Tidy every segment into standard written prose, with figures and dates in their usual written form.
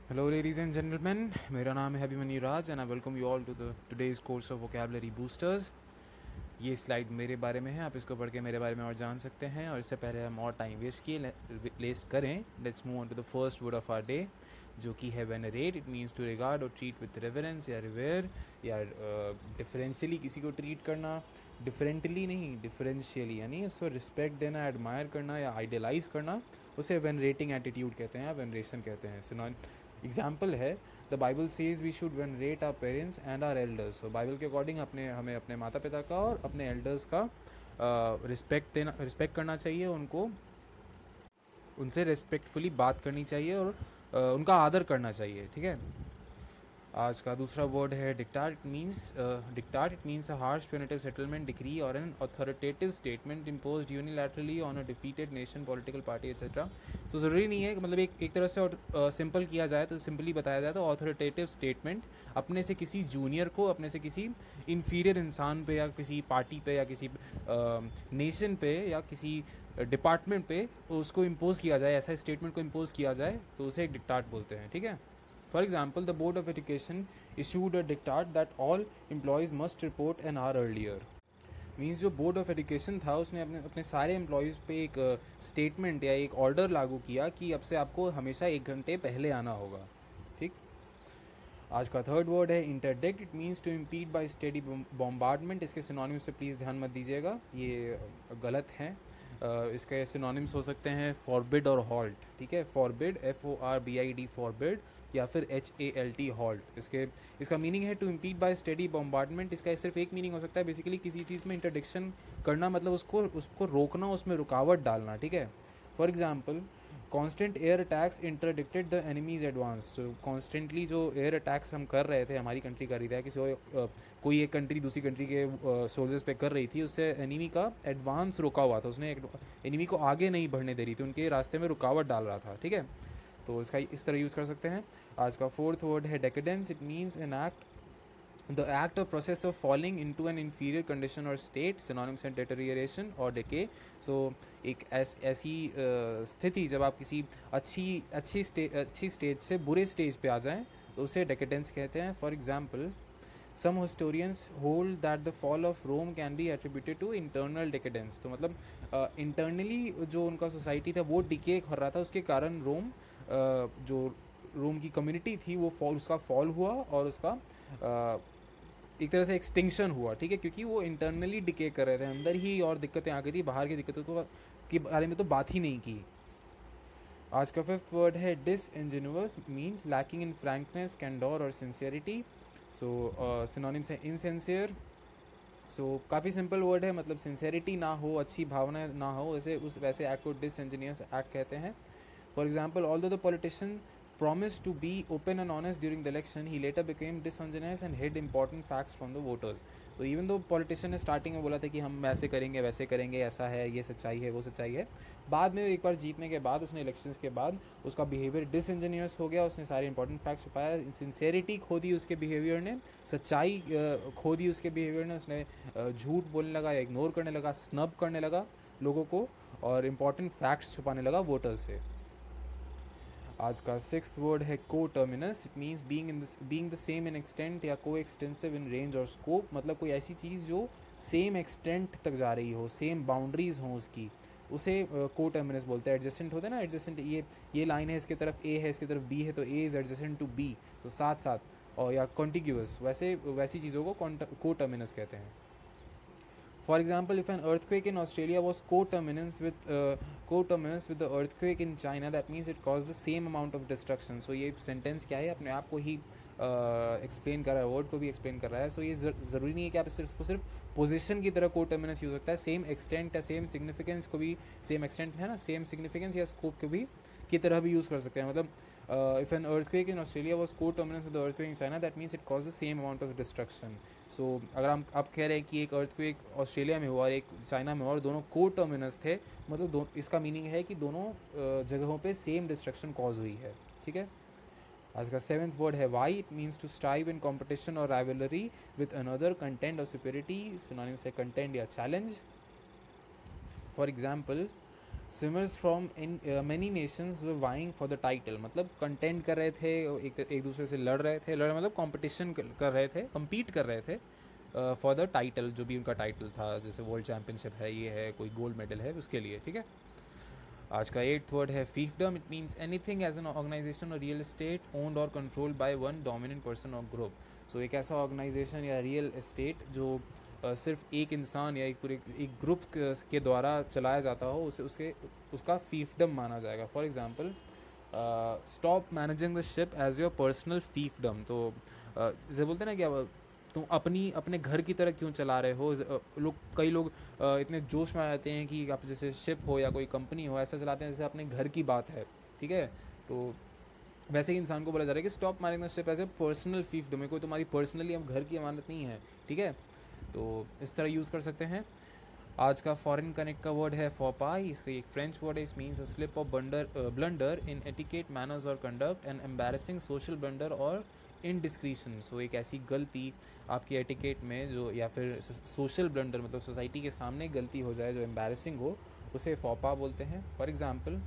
Hello, ladies and gentlemen. मेरा नाम है Abhimanyu Raj and I welcome you all to the today's course of vocabulary boosters. ये slide मेरे बारे में है, आप इसको पढ़ के मेरे बारे में और जान सकते हैं. और इससे पहले हम और टाइम वेस्ट करें, let's move on to the first word of our day, जो कि है venerate. It means to regard और ट्रीट विथ रेवरेंस या रिवेयर, या डिफरेंशियली किसी को ट्रीट करना. डिफरेंटली नहीं, डिफरेंशियली, यानी उसको रिस्पेक्ट देना, एडमायर करना या आइडियलाइज करना, उसे वेनरेटिंग एटीट्यूड कहते हैं या वेनरेशन कहते हैं. सो एग्जाम्पल है, the Bible says we should venerate our parents and our elders. तो बाइबल के अकॉर्डिंग हमें अपने माता पिता का और अपने एल्डर्स का रिस्पेक्ट करना चाहिए. उनसे रिस्पेक्टफुली बात करनी चाहिए और उनका आदर करना चाहिए. ठीक है. आज का दूसरा वर्ड है diktat. It means a harsh punitive settlement, decree और an authoritative statement imposed unilaterally on a defeated nation, political party etcetera. तो ज़रूरी नहीं है कि मतलब एक तरह से सिंपल किया जाए तो सिंपली बताया जाए तो ऑथोरिटेटिव स्टेटमेंट अपने से किसी जूनियर को, अपने से किसी इन्फीरियर इंसान पे या किसी पार्टी पे या किसी नेशन पे या किसी डिपार्टमेंट पे उसको इम्पोज किया जाए, ऐसा स्टेटमेंट को इम्पोज किया जाए तो उसे एक डिक्टाट बोलते हैं. ठीक है. For example, the Board of Education issued a diktat that all employees must report an hour earlier. Means जो बोर्ड ऑफ एजुकेशन था उसने अपने सारे एम्प्लॉयज़ पे एक स्टेटमेंट या एक ऑर्डर लागू किया कि अब से आपको हमेशा 1 घंटे पहले आना होगा. ठीक. आज का थर्ड वर्ड है interdict. It means to impede by steady bombardment. इसके सिनोनिम्स से प्लीज़ ध्यान मत दीजिएगा, ये गलत हैं. इसके सिनोनिम्स हो सकते हैं फॉरबिड और हॉल्ट. ठीक है. फॉरबिड, FORBID, फॉरबिड, या फिर HALT, हॉल्ट. इसका मीनिंग है to impede by steady bombardment. इसका सिर्फ एक मीनिंग हो सकता है, बेसिकली किसी चीज़ में इंटरडिक्शन करना, मतलब उसको रोकना, उसमें रुकावट डालना. ठीक है. For example, constant air attacks interdicted the enemy's advance. तो कॉन्स्टेंटली जो एयर अटैक्स हम कर रहे थे, हमारी कंट्री कर रही थी, किसी कोई एक कंट्री दूसरी कंट्री के सोल्जर्स पे कर रही थी, उससे एनिमी का एडवांस रुका हुआ था. उसने एनिमी को आगे नहीं बढ़ने दे रही थी, उनके रास्ते में रुकावट डाल रहा था. ठीक है. तो इसका इस तरह यूज़ कर सकते हैं. आज का फोर्थ वर्ड है decadence. It means an act, the act और process of falling into an inferior condition और स्टेट. सिनोनिम्स हैं डेटोरिएशन और डिके. सो एक ऐसी स्थिति जब आप किसी अच्छी स्टेज से बुरे स्टेज पे आ जाएं तो उसे डेकेडेंस कहते हैं. For example, some historians hold that the fall of Rome can be attributed to internal decadence. तो मतलब इंटरनली जो उनका सोसाइटी था वो डिके कर रहा था, उसके कारण जो रोम की कम्युनिटी थी वो उसका फॉल हुआ और उसका एक तरह से एक्सटिंक्शन हुआ. ठीक है. क्योंकि वो इंटरनली डिके कर रहे थे, अंदर ही और दिक्कतें आ गई थी, बाहर की दिक्कतों के बारे में तो बात ही नहीं की. आज का फिफ्थ वर्ड है डिसइंजेन्युअस. Means lacking in frankness, candour और सिंसियरिटी. सो सिनोनिम्स है इनसिंसियर. सो काफ़ी सिंपल वर्ड है, मतलब सिंसियरिटी ना हो, अच्छी भावना ना हो, वैसे एक्ट को डिसइंजीनियस एक्ट कहते हैं. For example, although the politician promised to be open and honest during the election, he later became dishonest and hid important facts from the voters. तो इवन दो पॉलिटिशियन ने स्टार्टिंग में बोला था कि हम ऐसे करेंगे वैसे करेंगे, ऐसा है, ये सच्चाई है, वो सच्चाई है, बाद में एक बार जीतने के बाद उसने इलेक्शंस के बाद उसका बिहेवियर डिसइंजीनियस हो गया, उसने सारे इंपॉर्टेंट फैक्ट्स छुपाया, सिंसेरिटी खो दी उसके बिहेवियर ने, सच्चाई खो दी उसके बिहेवियर ने, उसने झूठ बोलने लगा या इग्नोर करने लगा, स्नब करने लगा लोगों को और इंपॉर्टेंट फैक्ट्स छुपाने लगा वोटर्स से. आज का सिक्स्थ वर्ड है को terminus. It means being the same in extent या को एक्सटेंसिव इन रेंज और स्कोप. मतलब कोई ऐसी चीज़ जो सेम एक्सटेंट तक जा रही हो, सेम बाउंड्रीज हों उसकी, उसे को टर्मिनस बोलते हैं. एडजेसेंट होते हैं ना, एडजेसेंट, ये लाइन है, इसके तरफ ए है, इसकी तरफ बी है, तो A is adjacent to B, तो साथ साथ, और या कॉन्टिग्यूअस, वैसी चीज़ों को को टर्मिनस कहते हैं. For example, if an earthquake in Australia was coterminous with the earthquake in China, that means it caused the same amount of destruction. So ये sentence क्या है, अपने आप को ही एक्सप्लेन कर रहा है, वर्ड को भी एक्सप्लेन कर रहा है. सो ये ज़रूरी नहीं है कि आप सिर्फ पोजिशन की तरह कोटर्मिनस यूज़ सकता है. सेम एक्सटेंट या सेम सिग्निफिकेंस को भी, सेम एक्सटेंट है ना, सेम सिग्निफिकेंस या स्कोप को भी की तरह भी यूज़ कर सकते हैं. मतलब if an earthquake in Australia was coterminous with the earthquake in China, that means it caused the same amount of destruction. So अगर हम आप कह रहे हैं कि एक earthquake ऑस्ट्रेलिया में हुआ और एक चाइना में हुआ और दोनों coterminous थे, मतलब इसका मीनिंग है कि दोनों जगहों पे सेम डिस्ट्रक्शन कॉज हुई है. ठीक है. आज का सेवेंथ वर्ड है vie. It means to strive in competition और राइवलरी विद अनदर, कंटेंट और सुपेरिटी. सिनोनिम्स है कंटेंट या challenge. For example, swimmers from in many nations were vying for the title, मतलब कंटेंट कर रहे थे, एक दूसरे से लड़ रहे थे, लड़ मतलब कंपटीशन कर रहे थे, compete कर रहे थे फॉर द टाइटल, जो भी उनका टाइटल था, जैसे वर्ल्ड चैम्पियनशिप है, ये है, कोई गोल्ड मेडल है, उसके लिए, ठीक है। आज का 8th वर्ड है fiefdom. It means anything as an organization और रियल एस्टेट ओन्ड और controlled by one dominant person और ग्रुप। सो एक ऐसा ऑर्गेनाइजेशन या रियल एस्टेट जो सिर्फ एक इंसान या एक पूरे एक ग्रुप के द्वारा चलाया जाता हो, उसे उसका फीफडम माना जाएगा। For example, stop managing the ship as your personal fiefdom. तो जैसे बोलते हैं ना, क्या तुम अपने घर की तरह क्यों चला रहे हो। कई लोग इतने जोश में आ जाते हैं कि आप जैसे शिप हो या कोई कंपनी हो, ऐसा चलाते हैं जैसे अपने घर की बात है, ठीक है। तो वैसे ही इंसान को बोला जा रहा है कि stop managing the ship as a personal fiefdom, कोई तुम्हारी पर्सनली अब घर की अमानत नहीं है, ठीक है। तो इस तरह यूज़ कर सकते हैं। आज का फॉरेन कनेक्ट का वर्ड है फॉपाई। इसका एक फ्रेंच वर्ड है। इस means a slip of blunder in etiquette manners और conduct, an embarrassing social blunder और इनडिस्क्रिशन। सो एक ऐसी गलती आपकी एटिकेट में जो, या फिर सोशल ब्लंडर मतलब सोसाइटी के सामने गलती हो जाए जो एम्बैरेसिंग हो, उसे फॉपा बोलते हैं। For example,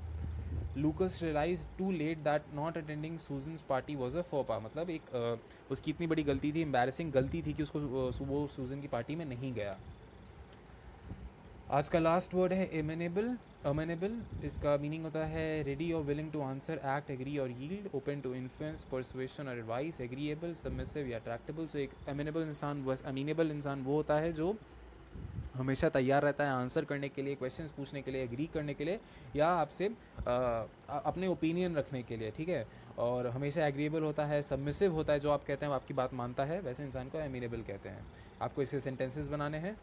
Lucas realise too late that not attending Susan's party was a फोपा, मतलब उसकी इतनी बड़ी गलती थी, एम्बैरेसिंग गलती थी कि उसको वो सूजन की पार्टी में नहीं गया। आज का लास्ट वर्ड है एमेनेबल। अमेनेबल, इसका मीनिंग होता है रेडी और willing to answer, act, agree और yield, open to influence, persuasion और एडवाइस, एग्रीएबल, सबमिसिव या अट्रैक्टेबल। सो एक अमेनेबल इंसान, बस अमीनेबल इंसान वो होता है जो हमेशा तैयार रहता है आंसर करने के लिए, क्वेश्चंस पूछने के लिए, एग्री करने के लिए, या आपसे अपने ओपिनियन रखने के लिए, ठीक है। और हमेशा एग्रीएबल होता है, सबमिसिव होता है, जो आप कहते हैं वो आपकी बात मानता है, वैसे इंसान को अमीनेबल कहते हैं। आपको इससे सेंटेंसेस बनाने हैं।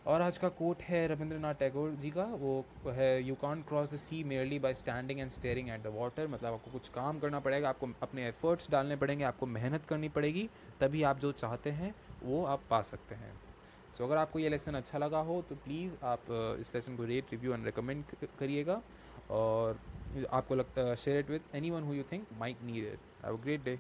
और आज का कोट है रविंद्रनाथ टैगोर जी का, वो है you can't cross the sea merely by standing and staring at the water. मतलब आपको कुछ काम करना पड़ेगा, आपको अपने एफर्ट्स डालने पड़ेंगे, आपको मेहनत करनी पड़ेगी, तभी आप जो चाहते हैं वो आप पा सकते हैं। सो अगर आपको ये लेसन अच्छा लगा हो तो प्लीज़ आप इस लेसन को रेट, रिव्यू एंड रिकमेंड करिएगा, और आपको लगता है share it with any one who you think might need it. Have a great day.